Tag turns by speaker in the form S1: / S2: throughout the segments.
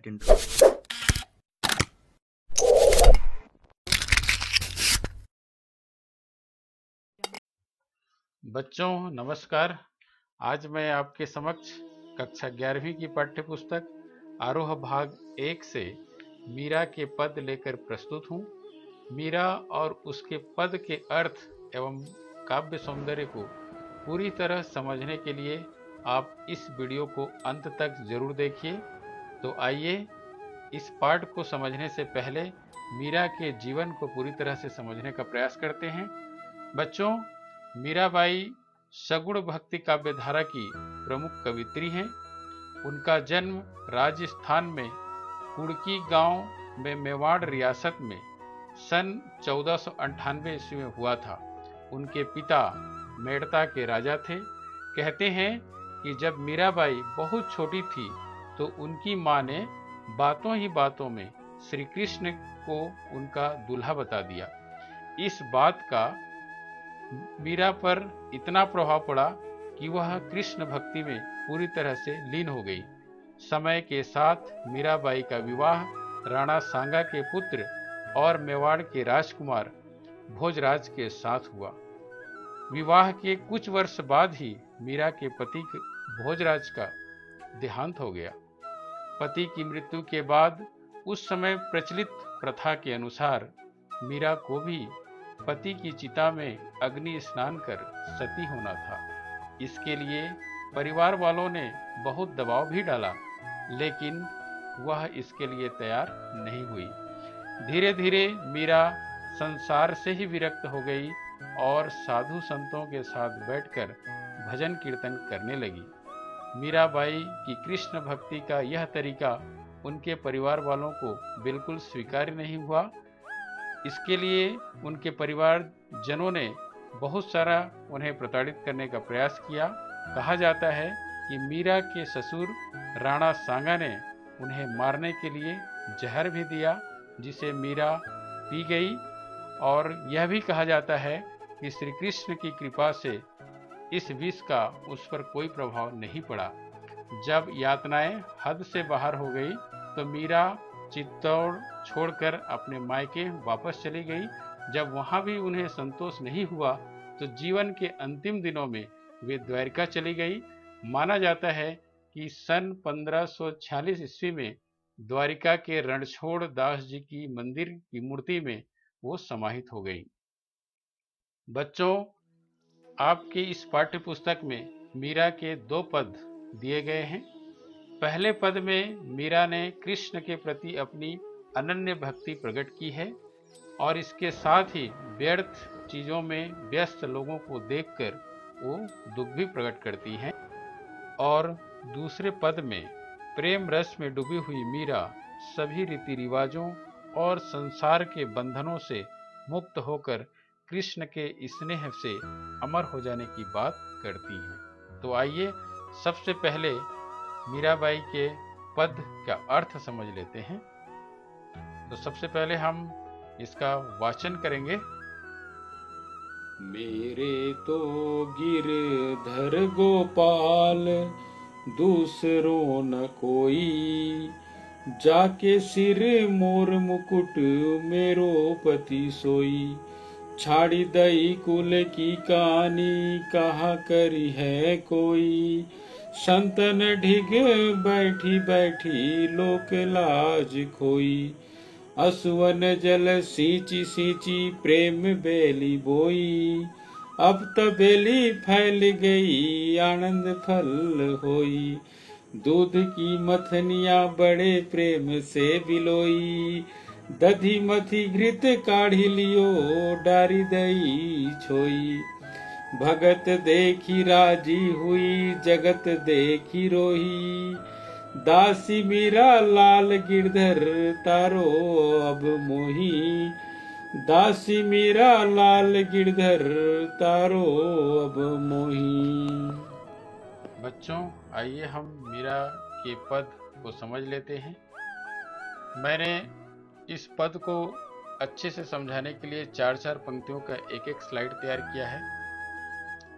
S1: that intro.
S2: बच्चों नमस्कार। आज मैं आपके समक्ष कक्षा 11वीं की पाठ्य पुस्तक आरोह भाग 1 से मीरा के पद लेकर प्रस्तुत हूँ। मीरा और उसके पद के अर्थ एवं काव्य सौंदर्य को पूरी तरह समझने के लिए आप इस वीडियो को अंत तक जरूर देखिए। तो आइए इस पाठ को समझने से पहले मीरा के जीवन को पूरी तरह से समझने का प्रयास करते हैं। बच्चों, मीराबाई सगुण भक्ति काव्य धारा की प्रमुख कवित्री हैं। उनका जन्म राजस्थान में कुड़की गांव में मेवाड़ रियासत में सन 1498 ईस्वी में हुआ था। उनके पिता मेड़ता के राजा थे। कहते हैं कि जब मीराबाई बहुत छोटी थी तो उनकी मां ने बातों ही बातों में श्री कृष्ण को उनका दूल्हा बता दिया। इस बात का मीरा पर इतना प्रभाव पड़ा कि वह कृष्ण भक्ति में पूरी तरह से लीन हो गई। समय के साथ मीराबाई का विवाह राणा सांगा के पुत्र और मेवाड़ के राजकुमार भोजराज के साथ हुआ। विवाह के कुछ वर्ष बाद ही मीरा के पति भोजराज का देहांत हो गया। पति की मृत्यु के बाद उस समय प्रचलित प्रथा के अनुसार मीरा को भी पति की चिता में अग्नि स्नान कर सती होना था। इसके लिए परिवार वालों ने बहुत दबाव भी डाला, लेकिन वह इसके लिए तैयार नहीं हुई। धीरे धीरे मीरा संसार से ही विरक्त हो गई और साधु संतों के साथ बैठकर भजन कीर्तन करने लगी। मीराबाई की कृष्ण भक्ति का यह तरीका उनके परिवार वालों को बिल्कुल स्वीकार्य नहीं हुआ। इसके लिए उनके परिवार जनों ने बहुत सारा उन्हें प्रताड़ित करने का प्रयास किया। कहा जाता है कि मीरा के ससुर राणा सांगा ने उन्हें मारने के लिए जहर भी दिया, जिसे मीरा पी गई। और यह भी कहा जाता है कि श्री कृष्ण की कृपा से इस विष का उस पर कोई प्रभाव नहीं पड़ा। जब यातनाएं हद से बाहर हो गई तो मीरा चित्तौड़ छोड़कर अपने मायके वापस चली गई। जब वहां भी उन्हें संतोष नहीं हुआ तो जीवन के अंतिम दिनों में वे द्वारिका चली गई। माना जाता है कि सन 1546 ईस्वी में द्वारिका के रणछोड़ दास जी की मंदिर की मूर्ति में वो समाहित हो गई। बच्चों, आपकी इस पाठ्य पुस्तक में मीरा के 2 पद दिए गए हैं। पहले पद में मीरा ने कृष्ण के प्रति अपनी अनन्य भक्ति प्रकट की है और इसके साथ ही व्यर्थ चीजों में व्यस्त लोगों को देखकर वो दुख भी प्रकट करती हैं। और दूसरे पद में प्रेम रस में डूबी हुई मीरा सभी रीति रिवाजों और संसार के बंधनों से मुक्त होकर कृष्ण के स्नेह से अमर हो जाने की बात करती हैं। तो आइए सबसे पहले मीराबाई के पद का अर्थ समझ लेते हैं। तो सबसे पहले हम इसका वाचन करेंगे।
S3: मेरे तो गिरधर गोपाल दूसरों न कोई, जाके सिर मोर मुकुट मेरो पति सोई। छाड़ी दई कुल की कहानी कहा करी है कोई, संतन ढिग बैठी बैठी लोक लाज खोई। असुवन जल सींची सींची प्रेम बेली बोई, अब तो बेली फैल गई आनंद फल होई। दूध की मथनिया बड़े प्रेम से बिलोई, दधी मथी घृत काढ़ी लियो डारी दई छोई। भगत देखी राजी हुई जगत देखी रोही, दासी मीरा लाल गिरधर तारो अब मोही। दासी मीरा लाल गिरधर तारो अब मोही।
S2: बच्चों, आइए हम मीरा के पद को समझ लेते हैं। मैंने इस पद को अच्छे से समझाने के लिए 4-4 पंक्तियों का एक स्लाइड तैयार किया है।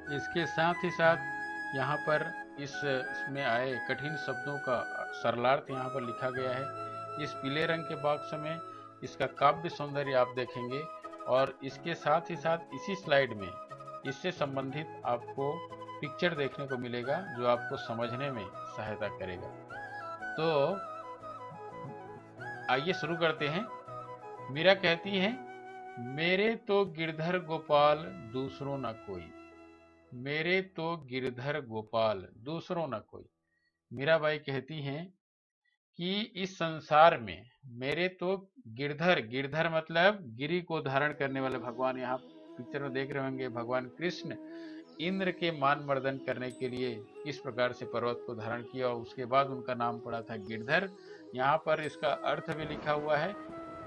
S2: इसके साथ ही साथ यहाँ पर इसमें आए कठिन शब्दों का सरलार्थ यहाँ पर लिखा गया है। इस पीले रंग के बॉक्स में इसका काव्य सौंदर्य आप देखेंगे और इसके साथ ही साथ इसी स्लाइड में इससे संबंधित आपको पिक्चर देखने को मिलेगा जो आपको समझने में सहायता करेगा। तो आइए शुरू करते हैं। मीरा कहती हैं, मेरे तो गिरधर गोपाल दूसरों न कोई, मेरे तो गिरधर गोपाल दूसरों न कोई। मीराबाई कहती हैं कि इस संसार में मेरे तो गिरधर, गिरधर मतलब गिरी को धारण करने वाले भगवान, यहाँ पिक्चर में देख रहे होंगे भगवान कृष्ण इंद्र के मान मर्दन करने के लिए किस प्रकार से पर्वत को धारण किया और उसके बाद उनका नाम पड़ा था गिरधर। यहाँ पर इसका अर्थ भी लिखा हुआ है,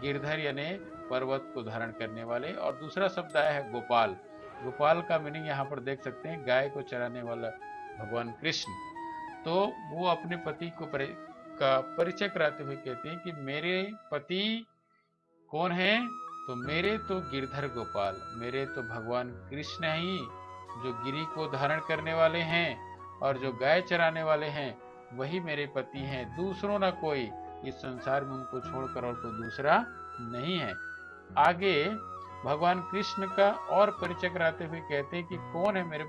S2: गिरधर यानी पर्वत को धारण करने वाले। और दूसरा शब्द आया है गोपाल। गोपाल का मीनिंग यहाँ पर देख सकते हैं, गाय को चराने वाला भगवान कृष्ण। तो वो अपने पति को का परिचय कराते हुए कहते हैं कि मेरे पति कौन है, तो मेरे तो गिरधर गोपाल, मेरे तो भगवान कृष्ण ही जो गिरी को धारण करने वाले हैं और जो गाय चराने वाले हैं, वही मेरे पति हैं, दूसरों ना कोई। इस संसार में उनको छोड़कर और कोई दूसरा नहीं है। आगे भगवान कृष्ण का और परिचय कराते हुए कहते हैं कि कौन है मेरे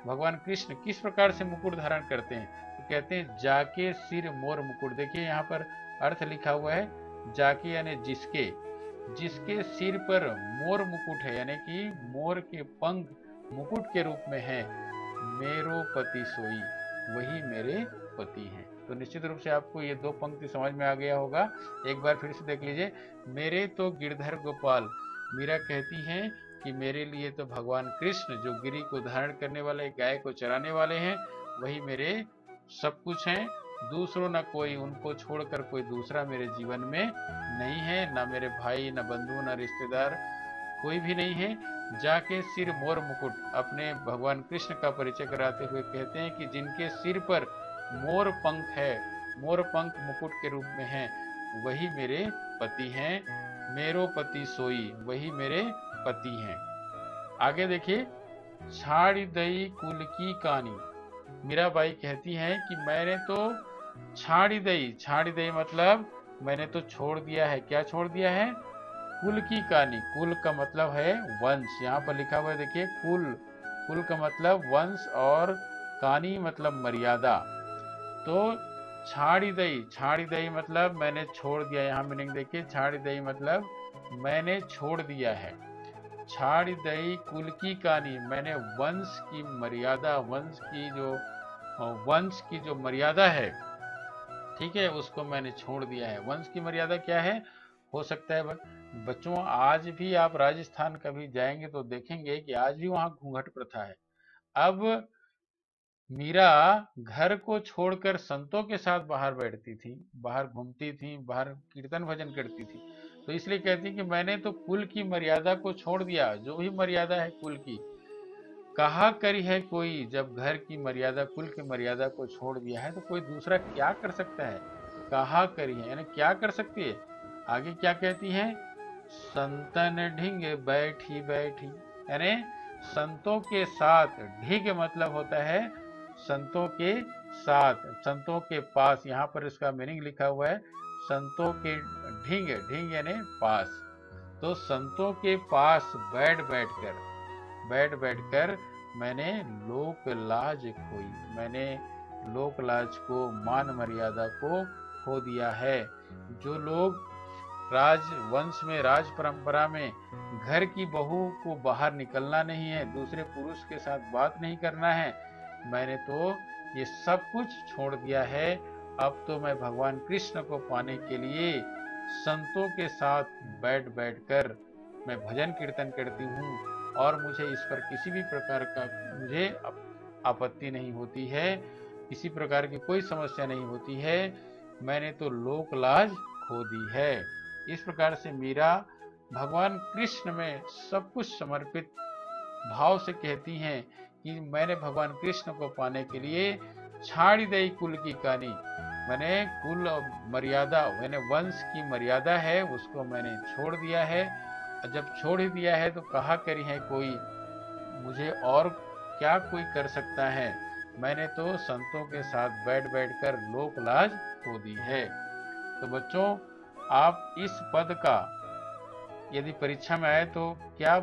S2: भगवान कृष्ण, किस प्रकार से मुकुट धारण करते हैं। तो कहते हैं जाके सिर मोर मुकुट। देखिए यहाँ पर अर्थ लिखा हुआ है, जाके यानी जिसके, जिसके सिर पर मोर मुकुट है, यानी कि मोर के पंख मुकुट के रूप में है, मेरो पति सोई, वही मेरे पति हैं। तो निश्चित रूप से आपको ये दो पंक्ति समझ में आ गया होगा। एक बार फिर से देख लीजिए, मेरे तो गिरधर गोपाल, मीरा कहती हैं कि मेरे लिए तो भगवान कृष्ण जो गिरी को धारण करने वाले, गाय को चराने वाले हैं, वही मेरे सब कुछ हैं, दूसरों न कोई, उनको छोड़कर कोई दूसरा मेरे जीवन में नहीं है, ना मेरे भाई, न बंधु, न रिश्तेदार, कोई भी नहीं है। जाके सिर मोर मुकुट, अपने भगवान कृष्ण का परिचय कराते हुए कहते हैं कि जिनके सिर पर मोर पंख है, मोर पंख मुकुट के रूप में है, वही मेरे पति हैं, मेरो पति सोई, वही मेरे पति हैं। आगे देखिए, छाड़ी दई कुल की कहानी। मीराबाई कहती हैं कि मैंने तो छाड़ी दई, छाड़ी दई मतलब मैंने तो छोड़ दिया है। क्या छोड़ दिया है? कुल की कहानी। कुल का मतलब है वंश, यहाँ पर लिखा हुआ है देखिए, कुल, कुल का मतलब वंश और कहानी मतलब मर्यादा। तो छाड़ी दई, छाड़ी दई मतलब मैंने छोड़ दिया। यहाँ मीनिंग देखिए, छाड़ी दई मतलब मैंने छोड़ दिया है। छाड़ी दई कुल की कहानी, मैंने वंश की मर्यादा, वंश की जो मर्यादा है, ठीक है, उसको मैंने छोड़ दिया है। वंश की मर्यादा क्या है? हो सकता है बच्चों आज भी आप राजस्थान कभी जाएंगे तो देखेंगे कि आज भी वहां घूंघट प्रथा है। अब मीरा घर को छोड़कर संतों के साथ बाहर बैठती थी, बाहर घूमती थी, बाहर कीर्तन भजन करती थी, तो इसलिए कहती कि मैंने तो कुल की मर्यादा को छोड़ दिया। जो भी मर्यादा है कुल की, कहा करी है कोई, जब घर की मर्यादा, कुल की मर्यादा को छोड़ दिया है तो कोई दूसरा क्या कर सकता है? कहा करी है यानी क्या कर सकती है। आगे क्या कहती हैं? संतन ढिंग बैठी बैठी, यानी संतों के साथ, ढिंग मतलब होता है संतों के साथ, संतों के पास। यहाँ पर इसका मीनिंग लिखा हुआ है संतों के ढिंग, ढिंग यानी पास। तो संतों के पास बैठ बैठकर मैंने लोक लाज खोई, मैंने लोक लाज को, मान मर्यादा को खो दिया है। जो लोग राजवंश में, राज परंपरा में घर की बहू को बाहर निकलना नहीं है, दूसरे पुरुष के साथ बात नहीं करना है, मैंने तो ये सब कुछ छोड़ दिया है। अब तो मैं भगवान कृष्ण को पाने के लिए संतों के साथ बैठकर मैं भजन कीर्तन करती हूँ और मुझे इस पर किसी भी प्रकार का मुझे आपत्ति नहीं होती है, किसी प्रकार की कोई समस्या नहीं होती है। मैंने तो लोक लाज खो दी है। इस प्रकार से मीरा भगवान कृष्ण में सब कुछ समर्पित भाव से कहती हैं कि मैंने भगवान कृष्ण को पाने के लिए छाड़ी दई कुल की कहानी, मैंने कुल मर्यादा, मैंने वंश की मर्यादा है उसको मैंने छोड़ दिया है। जब छोड़ ही दिया है तो कहा करी है कोई, मुझे और क्या कोई कर सकता है। मैंने तो संतों के साथ बैठ बैठकर लोक लाज खो दी है। तो बच्चों, आप इस पद का यदि परीक्षा में आए तो क्या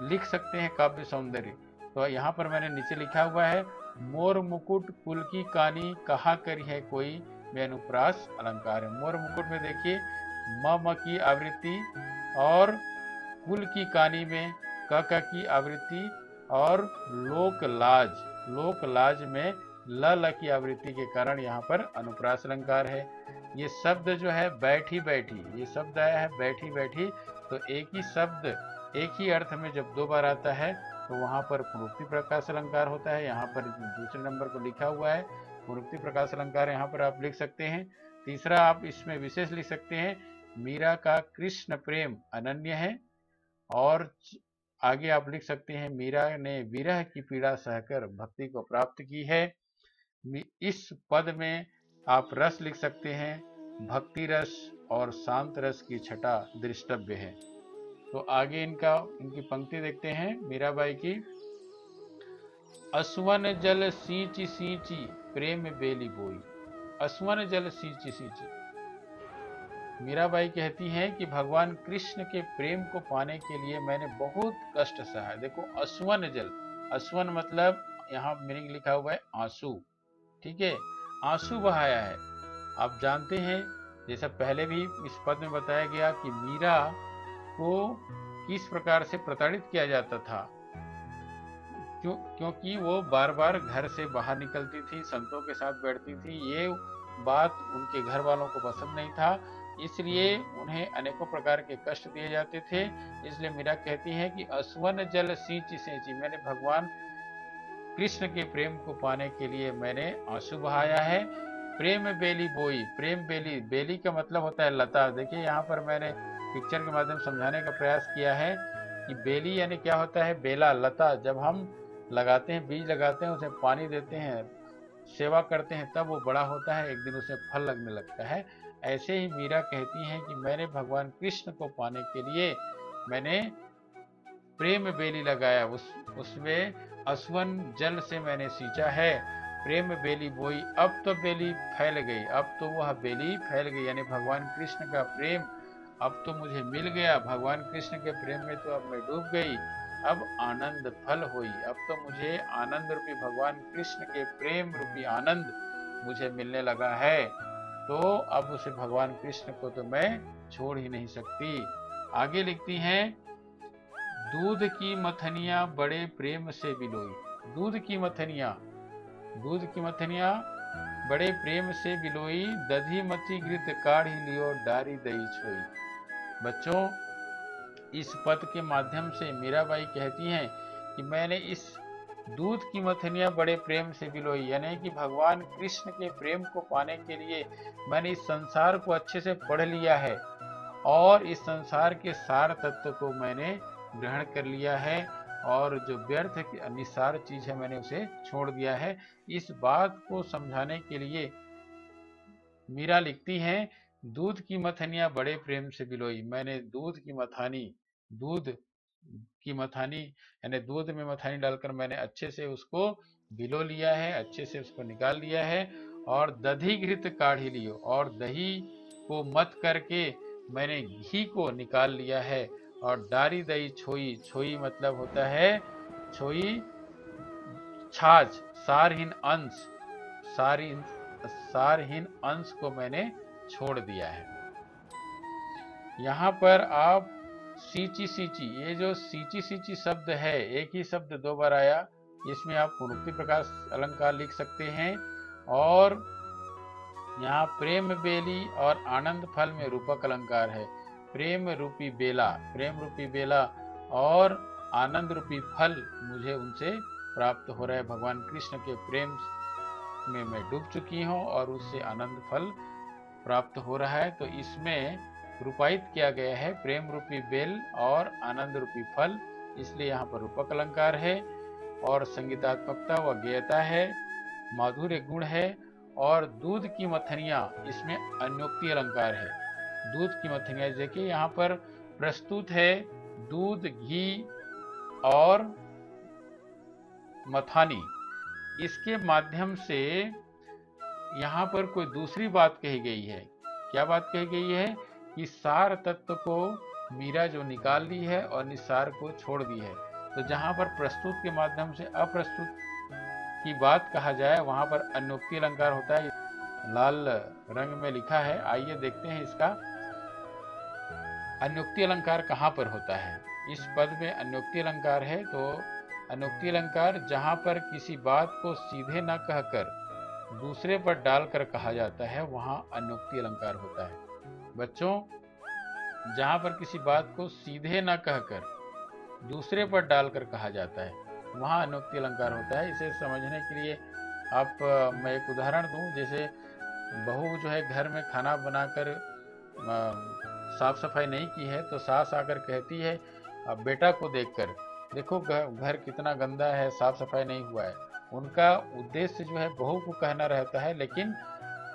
S2: लिख सकते हैं काव्य सौंदर्य? तो यहाँ पर मैंने नीचे लिखा हुआ है, मोर मुकुट कुल की कानी कहा करी है कोई, में अनुप्रास अलंकार है। मोर मुकुट में देखिए म की आवृत्ति और कुल की कानी में क की आवृत्ति और लोक लाज में ल की आवृत्ति के कारण यहाँ पर अनुप्रास अलंकार है। ये शब्द जो है बैठी बैठी, ये शब्द आया है बैठी बैठी, तो एक ही शब्द एक ही अर्थ में जब दो बार आता है तो वहां पर पुनरुक्ति प्रकाश अलंकार होता है। यहाँ पर दूसरे नंबर पर लिखा हुआ है पुनरुक्ति प्रकाश अलंकार, यहाँ पर आप लिख सकते हैं। तीसरा आप इसमें विशेष लिख सकते हैं, मीरा का कृष्ण प्रेम अनन्य है। और आगे आप लिख सकते हैं, मीरा ने विरह की पीड़ा सहकर भक्ति को प्राप्त की है। इस पद में आप रस लिख सकते हैं, भक्ति रस और शांत रस की छटा दृष्टव्य है। तो आगे इनकी पंक्ति देखते हैं मीराबाई की। असवन जल सींची सींची प्रेम बेली बोई। असवन जल सींची सींची, मीराबाई कहती हैं कि भगवान कृष्ण के प्रेम को पाने के लिए मैंने बहुत कष्ट सहा। देखो असवन जल, असवन मतलब यहाँ मीनिंग लिखा हुआ है आंसू, ठीक है, आंसू बहाया है। आप जानते हैं जैसा पहले भी इस पद में बताया गया कि मीरा को किस प्रकार से प्रताड़ित किया जाता था, क्योंकि वो बार बार घर से बाहर निकलती थी, संतों के साथ बैठती थी। ये बात उनके घर वालों को पसंद नहीं था, इसलिए उन्हें अनेकों प्रकार के कष्ट दिए जाते थे। इसलिए मीरा कहती है कि असवन जल सींची सींची, मैंने भगवान कृष्ण के प्रेम को पाने के लिए मैंने आंसू बहाया है। प्रेम बेली बोई, प्रेम बेली, बेली का मतलब होता है लता। देखिए यहाँ पर मैंने पिक्चर के माध्यम से समझाने का प्रयास किया है कि बेली यानी क्या होता है, बेला, लता। जब हम लगाते हैं, बीज लगाते हैं, उसे पानी देते हैं, सेवा करते हैं, तब वो बड़ा होता है, एक दिन उसे फल लगने लगता है। ऐसे ही मीरा कहती हैं कि मैंने भगवान कृष्ण को पाने के लिए मैंने प्रेम बेली लगाया, उसमें असवन जल से मैंने सींचा है, प्रेम बेली बोई। अब तो बेली फैल गई, अब तो वह बेली फैल गई, यानी भगवान कृष्ण का प्रेम अब तो मुझे मिल गया। भगवान कृष्ण के प्रेम में तो अब मैं डूब गई, अब आनंद फल हुई। अब तो मुझे आनंद रूपी, भगवान कृष्ण के प्रेम रूपी आनंद मुझे मिलने लगा है, तो अब उसे भगवान कृष्ण को तो मैं छोड़ ही नहीं सकती। आगे लिखती हैं, दूध की मथनिया बड़े प्रेम से बिलोई। दूध की मथनिया, दूध की मथनिया बड़े प्रेम से बिलोई, दधी मथी घृत काढ़ी लियो डारी दही छोई। बच्चों, इस पद के माध्यम से मीराबाई कहती हैं कि मैंने इस दूध की मथनिया बड़े प्रेम से बिलोई, यानी कि भगवान कृष्ण के प्रेम को पाने के लिए मैंने इस संसार को अच्छे से पढ़ लिया है और इस संसार के सार तत्व को मैंने ग्रहण कर लिया है और जो व्यर्थ निस्सार चीज है मैंने उसे छोड़ दिया है। इस बात को समझाने के लिए मीरा लिखती हैं, दूध की मथनिया बड़े प्रेम से बिलोई। मैंने दूध की मथानी यानी दूध में मथानी डालकर मैंने अच्छे से उसको बिलो लिया है, अच्छे से उसको निकाल लिया है। और दधी घृत काढ़ी लियो, और दही को मत करके मैंने घी को निकाल लिया है। और डारी दही छोई, छोई मतलब होता है छोई छाछ, सारहीन अंश, सारहीन अंश को मैंने छोड़ दिया है। यहाँ पर आप सींची सींची, ये जो सींची सींची शब्द है, एक ही शब्द दो बार आया, इसमें आप पुनरुक्ति प्रकाश अलंकार लिख सकते हैं। और यहाँ प्रेम बेली और आनंद फल में रूपक अलंकार है। प्रेम रूपी बेला और आनंद रूपी फल मुझे उनसे प्राप्त हो रहा है। भगवान कृष्ण के प्रेम में मैं डूब चुकी हूँ और उससे आनंद फल प्राप्त हो रहा है। तो इसमें रूपायित किया गया है प्रेम रूपी बेल और आनंद रूपी फल, इसलिए यहाँ पर रूपक अलंकार है। और संगीतात्मकता व गेयता है, माधुर्य गुण है। और दूध की मथनिया, इसमें अन्योक्ति अलंकार है। दूध की मथनिया देखिए यहाँ पर प्रस्तुत है दूध, घी और मथानी, इसके माध्यम से यहाँ पर कोई दूसरी बात कही गई है। क्या बात कही गई है? कि सार तत्व को मीरा जो निकाल ली है और निस्सार को छोड़ दी है। तो जहाँ पर प्रस्तुत के माध्यम से अप्रस्तुत की बात कहा जाए वहां पर अन्योक्ति अलंकार होता है। लाल रंग में लिखा है, आइए देखते हैं इसका अन्योक्ति अलंकार कहाँ पर होता है। इस पद में अन्योक्ति अलंकार है, तो अन्योक्ति अलंकार जहां पर किसी बात को सीधे न कहकर दूसरे पर डालकर कहा जाता है वहां अन्योक्ति अलंकार होता है। बच्चों, जहां पर किसी बात को सीधे न कहकर दूसरे पर डालकर कहा जाता है वहां अन्योक्ति अलंकार होता है। इसे समझने के लिए मैं एक उदाहरण दूं। जैसे बहू जो है घर में खाना बनाकर साफ सफाई नहीं की है, तो सास आकर कहती है अब बेटा को देखकर, देखो घर कितना गंदा है, साफ सफाई नहीं हुआ है। उनका उद्देश्य जो है बहू को कहना रहता है, लेकिन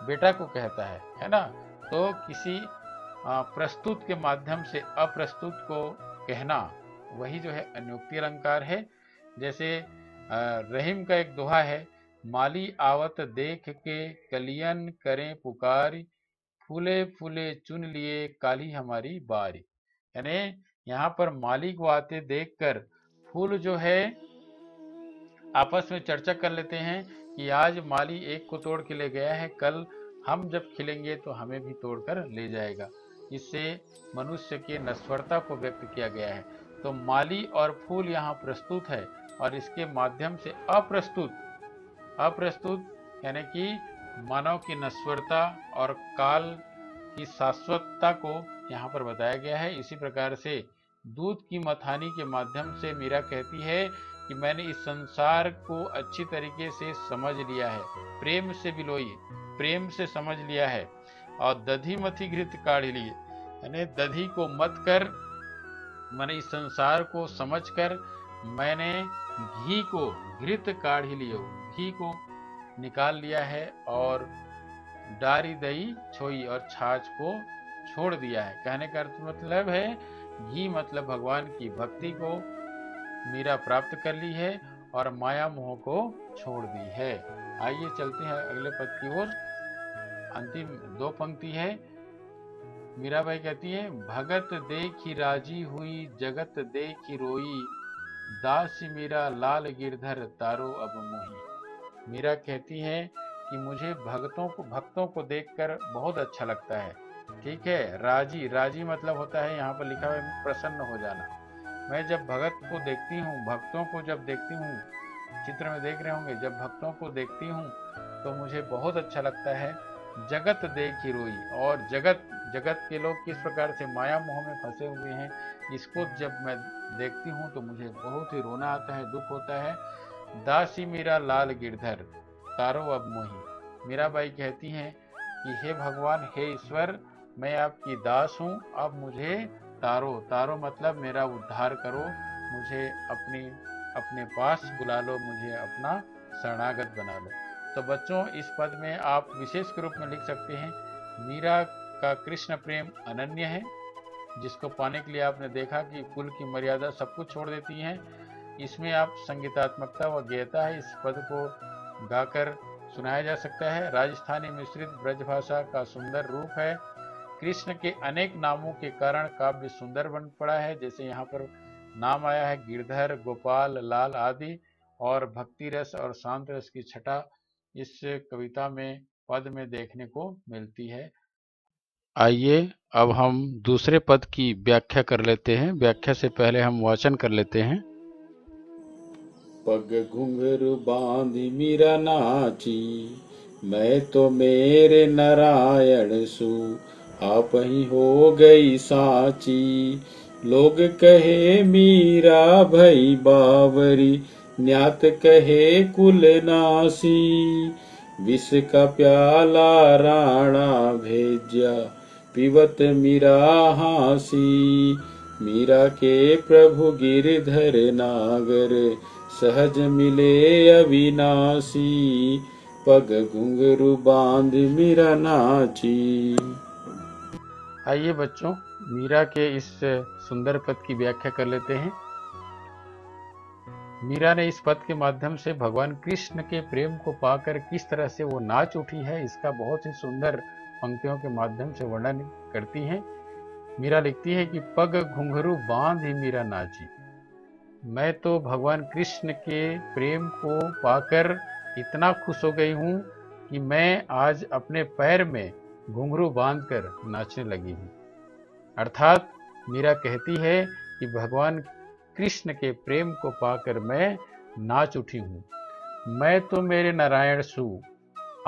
S2: बेटा को कहता है ना। तो किसी प्रस्तुत के माध्यम से अप्रस्तुत को कहना, वही जो है अन्योक्ति अलंकार है। जैसे रहीम का एक दोहा है, माली आवत देख के कलियन करें पुकारी, फूले फूले चुन लिए काली हमारी बारी। यानी यहाँ पर माली को आते देखकर फूल जो है आपस में चर्चा कर लेते हैं कि आज माली एक को तोड़ के ले गया है, कल हम जब खिलेंगे तो हमें भी तोड़कर ले जाएगा। इससे मनुष्य के नश्वरता को व्यक्त किया गया है। तो माली और फूल यहाँ प्रस्तुत है, और इसके माध्यम से अप्रस्तुत यानी कि मानव की नश्वरता और काल की शाश्वतता को यहाँ पर बताया गया है। इसी प्रकार से दूध की मथानी के माध्यम से मीरा कहती है कि मैंने इस संसार को अच्छी तरीके से समझ लिया है, प्रेम से बिलोई, प्रेम से समझ लिया है। और दधी मथी घृत काढ़ लिए, यानी दधी को मत कर मैंने इस संसार को समझकर मैंने घी को घृत काढ़ लियो, घी को निकाल लिया है, और डारी दही छोई और छाछ को छोड़ दिया है। कहने का अर्थ मतलब है घी मतलब भगवान की भक्ति को मीरा प्राप्त कर ली है और माया मोह को छोड़ दी है। आइए चलते हैं अगले पद की ओर। अंतिम दो पंक्ति है। मीराबाई कहती है, भगत देखी राजी हुई जगत देखी रोई, दास मीरा लाल गिरधर तारो अब मोही। मीरा कहती है कि मुझे भक्तों को देखकर बहुत अच्छा लगता है। ठीक है, राजी मतलब होता है, यहाँ पर लिखा हुआ है प्रसन्न हो जाना। मैं जब भगत को देखती हूँ, भक्तों को जब देखती हूँ, चित्र में देख रहे होंगे, जब भक्तों को देखती हूँ तो मुझे बहुत अच्छा लगता है। जगत देखी रोई, और जगत के लोग किस प्रकार से माया मोह में फंसे हुए हैं, इसको जब मैं देखती हूँ तो मुझे बहुत ही रोना आता है, दुख होता है। दासी मेरा लाल गिरधर तारो अब मोही। मीराबाई कहती हैं कि हे भगवान, हे ईश्वर, मैं आपकी दास हूँ, अब मुझे तारो मतलब मेरा उद्धार करो, मुझे अपने पास बुला लो, मुझे अपना शरणागत बना लो। तो बच्चों, इस पद में आप विशेष के रूप में लिख सकते हैं, मीरा का कृष्ण प्रेम अनन्य है, जिसको पाने के लिए आपने देखा कि कुल की मर्यादा सब कुछ छोड़ देती है। इसमें आप संगीतात्मकता व गेयता है, इस पद को गाकर सुनाया जा सकता है। राजस्थानी मिश्रित ब्रजभाषा का सुंदर रूप है। कृष्ण के अनेक नामों के कारण काव्य सुंदर बन पड़ा है। जैसे यहाँ पर नाम आया है गिरधर, गोपाल, लाल आदि, और भक्ति रस और शांत रस की छटा इस कविता में पद में देखने को मिलती है। आइए अब हम दूसरे पद की व्याख्या कर लेते हैं। व्याख्या से पहले हम वाचन कर लेते हैं।
S3: पग घुंघरू बांधी मीरा नाची, मैं तो मेरे नारायण सु आप ही हो गई साची। लोग कहे मीरा भई बावरी, न्यात कहे कुल नासी। विष का प्याला राणा भेजा, पिबत मीरा हासी। मीरा के प्रभु गिरधर नागर, सहज मिले अविनाशी। पग घुंघरू बांध मीरा नाची।
S2: आइए बच्चों, मीरा के इस सुंदर पद की व्याख्या कर लेते हैं। मीरा ने इस पद के माध्यम से भगवान कृष्ण के प्रेम को पाकर किस तरह से वो नाच उठी है, इसका बहुत ही सुंदर पंक्तियों के माध्यम से वर्णन करती हैं। मीरा लिखती है कि पग घुंघरू बांध ही मीरा नाची। मैं तो भगवान कृष्ण के प्रेम को पाकर इतना खुश हो गई हूँ कि मैं आज अपने पैर में घुंघरू बांधकर नाचने लगी हूँ। अर्थात मीरा कहती है कि भगवान कृष्ण के प्रेम को पाकर मैं नाच उठी हूँ। मैं तो मेरे नारायण सु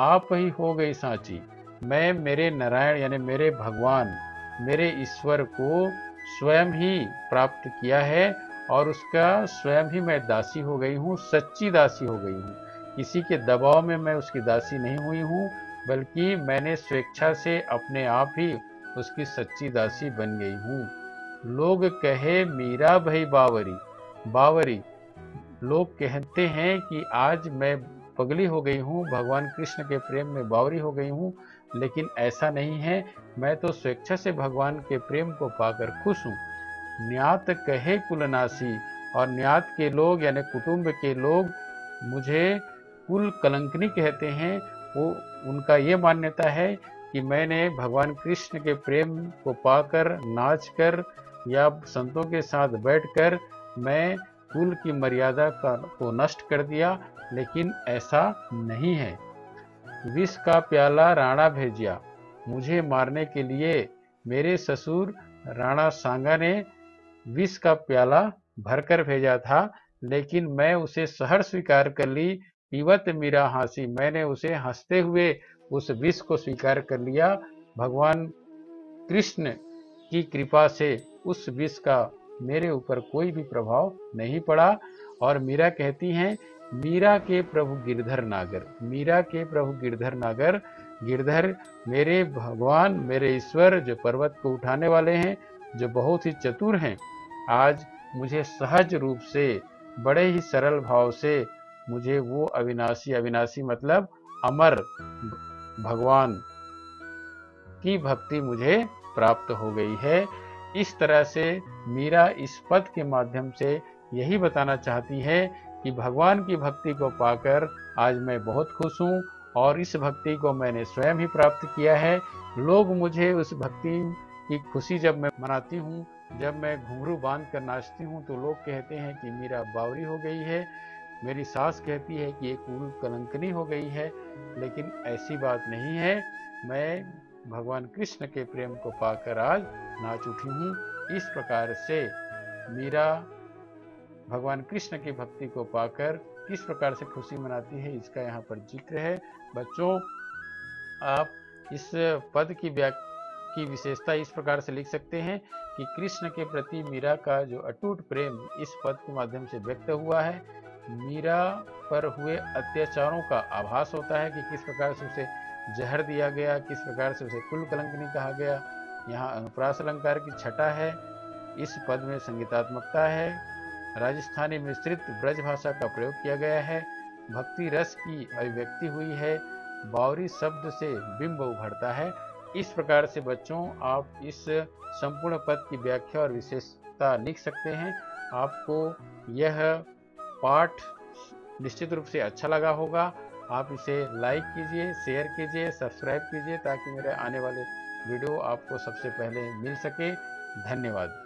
S2: आप ही हो गई सांची। मैं मेरे नारायण यानी मेरे भगवान, मेरे ईश्वर को स्वयं ही प्राप्त किया है और उसका स्वयं ही मैं दासी हो गई हूँ, सच्ची दासी हो गई हूँ। किसी के दबाव में मैं उसकी दासी नहीं हुई हूँ, बल्कि मैंने स्वेच्छा से अपने आप ही उसकी सच्ची दासी बन गई हूँ। लोग कहे मीरा भई बावरी, बावरी लोग कहते हैं कि आज मैं पगली हो गई हूँ, भगवान कृष्ण के प्रेम में बावरी हो गई हूँ, लेकिन ऐसा नहीं है। मैं तो स्वेच्छा से भगवान के प्रेम को पाकर खुश हूँ। न्यात कहे कुलनासी, और न्यात के लोग यानी कुटुंब के लोग मुझे कुल कलंकनी कहते हैं। वो उनका ये मान्यता है कि मैंने भगवान कृष्ण के प्रेम को पाकर, नाचकर या संतों के साथ बैठकर मैं कुल की मर्यादा को नष्ट कर दिया, लेकिन ऐसा नहीं है। विष का प्याला राणा भेजिया, मुझे मारने के लिए मेरे ससुर राणा सांगा ने विष का प्याला भरकर भेजा था, लेकिन मैं उसे सहर्ष स्वीकार कर ली। पीवत मीरा हंसी, मैंने उसे हंसते हुए उस विष को स्वीकार कर लिया। भगवान कृष्ण की कृपा से उस विष का मेरे ऊपर कोई भी प्रभाव नहीं पड़ा। और मीरा कहती हैं, मीरा के प्रभु गिरधर नागर, मीरा के प्रभु गिरधर नागर, गिरधर मेरे भगवान, मेरे ईश्वर जो पर्वत को उठाने वाले हैं, जो बहुत ही चतुर हैं, आज मुझे सहज रूप से, बड़े ही सरल भाव से मुझे वो अविनाशी, अविनाशी मतलब अमर भगवान की भक्ति मुझे प्राप्त हो गई है। इस तरह से मीरा इस पद के माध्यम से यही बताना चाहती है कि भगवान की भक्ति को पाकर आज मैं बहुत खुश हूँ और इस भक्ति को मैंने स्वयं ही प्राप्त किया है। लोग मुझे उस भक्ति की खुशी जब मैं मनाती हूँ, जब मैं घुंघरू बांध कर नाचती हूँ, तो लोग कहते हैं कि मीरा बावरी हो गई है। मेरी सास कहती है कि एक कुल कलंकनी हो गई है, लेकिन ऐसी बात नहीं है। मैं भगवान कृष्ण के प्रेम को पाकर आज नाच उठी हूँ। इस प्रकार से मीरा भगवान कृष्ण की भक्ति को पाकर किस प्रकार से खुशी मनाती है, इसका यहाँ पर जिक्र है। बच्चों, आप इस पद की विशेषता इस प्रकार से लिख सकते हैं कि कृष्ण के प्रति मीरा का जो अटूट प्रेम इस पद के माध्यम से व्यक्त हुआ है। मीरा पर हुए अत्याचारों का आभास होता है कि किस प्रकार से उसे जहर दिया गया, किस प्रकार से उसे कुल कलंकनी कहा गया। यहाँ अनुप्रास अलंकार की छटा है, इस पद में संगीतात्मकता है, राजस्थानी मिश्रित ब्रज भाषा का प्रयोग किया गया है, भक्ति रस की अभिव्यक्ति हुई है, बावरी शब्द से बिंब उभरता है। इस प्रकार से बच्चों, आप इस संपूर्ण पद की व्याख्या और विशेषता लिख सकते हैं। आपको यह पाठ निश्चित रूप से अच्छा लगा होगा। आप इसे लाइक कीजिए, शेयर कीजिए, सब्सक्राइब कीजिए, ताकि मेरे आने वाले वीडियो आपको सबसे पहले मिल सके। धन्यवाद।